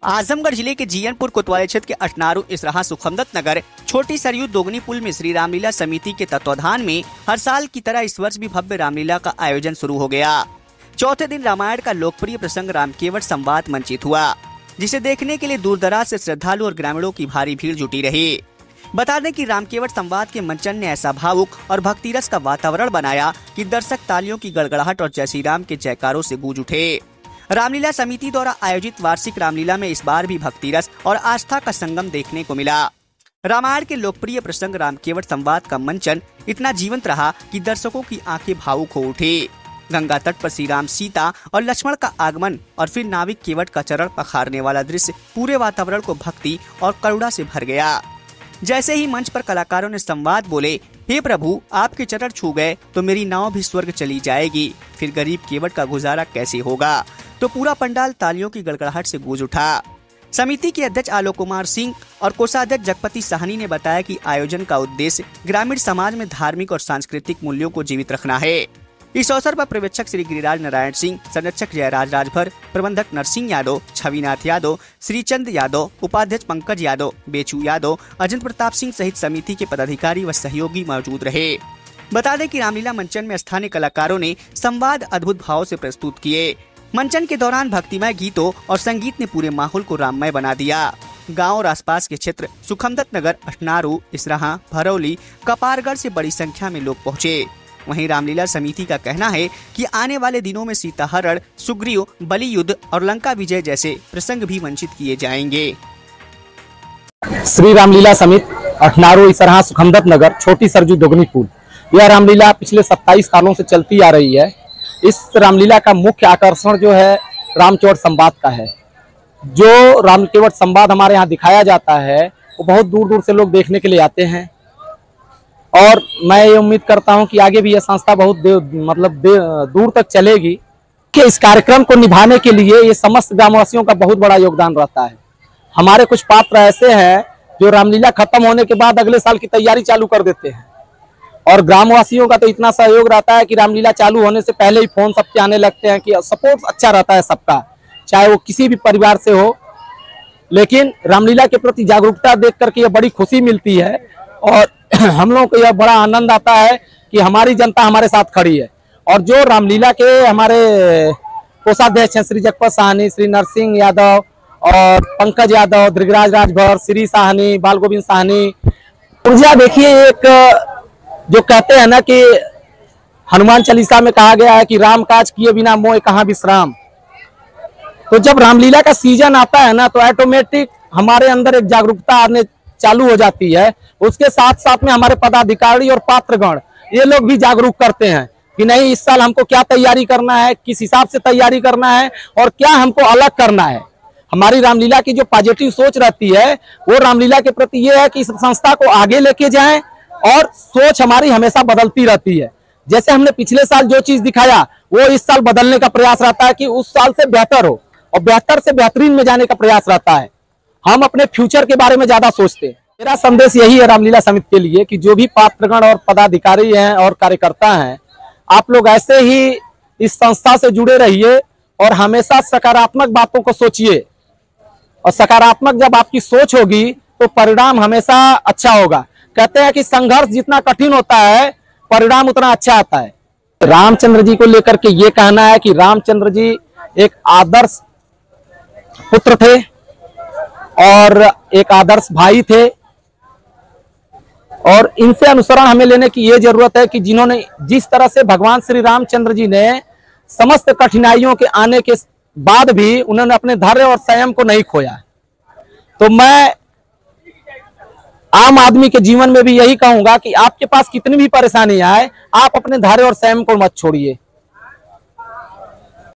आजमगढ़ जिले के जीयनपुर कोतवाली क्षेत्र के अटनारू इसराहा सुखमदत नगर छोटी सरयू दोगनी पुल में श्री रामलीला समिति के तत्वाधान में हर साल की तरह इस वर्ष भी भव्य रामलीला का आयोजन शुरू हो गया। चौथे दिन रामायण का लोकप्रिय प्रसंग रामकेवट संवाद मंचित हुआ, जिसे देखने के लिए दूर दराज से श्रद्धालु और ग्रामीणों की भारी भीड़ जुटी रही। बता दें कि रामकेवट संवाद के मंचन ने ऐसा भावुक और भक्तिरस का वातावरण बनाया कि दर्शक तालियों की गड़गड़ाहट और जय श्री राम के जयकारों से गूंज उठे। रामलीला समिति द्वारा आयोजित वार्षिक रामलीला में इस बार भी भक्तिरस और आस्था का संगम देखने को मिला। रामायण के लोकप्रिय प्रसंग रामकेवट संवाद का मंचन इतना जीवंत रहा कि दर्शकों की आंखें भावुक हो उठी। गंगा तट पर श्री राम, सीता और लक्ष्मण का आगमन और फिर नाविक केवट का चरण पखारने वाला दृश्य पूरे वातावरण को भक्ति और करुणा से भर गया। जैसे ही मंच पर कलाकारों ने संवाद बोले, हे प्रभु आपके चरण छू गए तो मेरी नाव भी स्वर्ग चली जाएगी, फिर गरीब केवट का गुजारा कैसे होगा, तो पूरा पंडाल तालियों की गड़गड़ाहट से गूंज उठा। समिति के अध्यक्ष आलोक कुमार सिंह और कोषाध्यक्ष जगपति साहनी ने बताया कि आयोजन का उद्देश्य ग्रामीण समाज में धार्मिक और सांस्कृतिक मूल्यों को जीवित रखना है। इस अवसर पर पर्यवेक्षक श्री गिरिराज नारायण सिंह, संरक्षक जयराज राजभर, प्रबंधक नरसिंह यादव, छविनाथ यादव, श्रीचंद यादव, उपाध्यक्ष पंकज यादव, बेचू यादव, अजंत प्रताप सिंह सहित समिति के पदाधिकारी व सहयोगी मौजूद रहे। बता दें कि रामलीला मंचन में स्थानीय कलाकारों ने संवाद अद्भुत भाव से प्रस्तुत किए। मंचन के दौरान भक्तिमय गीतों और संगीत ने पूरे माहौल को राममय बना दिया। गांव और आसपास के क्षेत्र सुखमदत नगर, अटनारू, इसराहा, भरौली, कपारगढ़ से बड़ी संख्या में लोग पहुंचे। वहीं रामलीला समिति का कहना है कि आने वाले दिनों में सीताहरण, सुग्रीव, बलि युद्ध और लंका विजय जैसे प्रसंग भी मंचित किए जाएंगे। श्री रामलीला समिति अटनारू इसराहा सुखमदत नगर छोटी सरयू दोगनी पुल, यह रामलीला पिछले 27 सालों से चलती आ रही है। इस रामलीला का मुख्य आकर्षण जो है रामकेवट संवाद का है। जो रामकेवट संवाद हमारे यहाँ दिखाया जाता है वो बहुत दूर दूर से लोग देखने के लिए आते हैं और मैं ये उम्मीद करता हूं कि आगे भी यह संस्था बहुत दूर तक चलेगी। कि इस कार्यक्रम को निभाने के लिए ये समस्त ग्रामवासियों का बहुत बड़ा योगदान रहता है। हमारे कुछ पात्र ऐसे हैं जो रामलीला खत्म होने के बाद अगले साल की तैयारी चालू कर देते हैं और ग्रामवासियों का तो इतना सहयोग रहता है कि रामलीला चालू होने से पहले ही फोन सबके आने लगते हैं कि सपोर्ट अच्छा रहता है सबका, चाहे वो किसी भी परिवार से हो। लेकिन रामलीला के प्रति जागरूकता देख करके यह बड़ी खुशी मिलती है और हम लोगों को यह बड़ा आनंद आता है कि हमारी जनता हमारे साथ खड़ी है। और जो रामलीला के हमारे कोषाध्यक्ष हैं श्री जगपत साहनी, श्री नरसिंह यादव और पंकज यादव, गिरिराज राजभर, श्री साहनी, बाल गोविंद साहनी, ऊर्जा देखिए। एक जो कहते हैं ना कि हनुमान चालीसा में कहा गया है कि राम काज किए बिना मोह कहाँ विश्राम। तो जब रामलीला का सीजन आता है ना तो ऑटोमेटिक हमारे अंदर एक जागरूकता आने चालू हो जाती है। उसके साथ साथ में हमारे पदाधिकारी और पात्रगण ये लोग भी जागरूक करते हैं कि नहीं, इस साल हमको क्या तैयारी करना है, किस हिसाब से तैयारी करना है और क्या हमको अलग करना है। हमारी रामलीला की जो पॉजिटिव सोच रहती है वो रामलीला के प्रति ये है कि इस संस्था को आगे लेके जाएं और सोच हमारी हमेशा बदलती रहती है। जैसे हमने पिछले साल जो चीज दिखाया वो इस साल बदलने का प्रयास रहता है कि उस साल से बेहतर हो और बेहतर से बेहतरीन में जाने का प्रयास रहता है। हम अपने फ्यूचर के बारे में ज्यादा सोचते हैं। मेरा संदेश यही है रामलीला समिति के लिए कि जो भी पात्रगण और पदाधिकारी हैं और कार्यकर्ता हैं, आप लोग ऐसे ही इस संस्था से जुड़े रहिए और हमेशा सकारात्मक बातों को सोचिए। और सकारात्मक जब आपकी सोच होगी तो परिणाम हमेशा अच्छा होगा। कहते हैं कि संघर्ष जितना कठिन होता है परिणाम उतना अच्छा आता है। रामचंद्र जी को लेकर के ये कहना है कि रामचंद्र जी एक आदर्श पुत्र थे और एक आदर्श भाई थे और इनसे अनुसरण हमें लेने की ये जरूरत है कि जिन्होंने जिस तरह से भगवान श्री रामचंद्र जी ने समस्त कठिनाइयों के आने के बाद भी उन्होंने अपने धैर्य और संयम को नहीं खोया। तो मैं आम आदमी के जीवन में भी यही कहूंगा कि आपके पास कितनी भी परेशानी आए, आप अपने धैर्य और संयम को मत छोड़िए।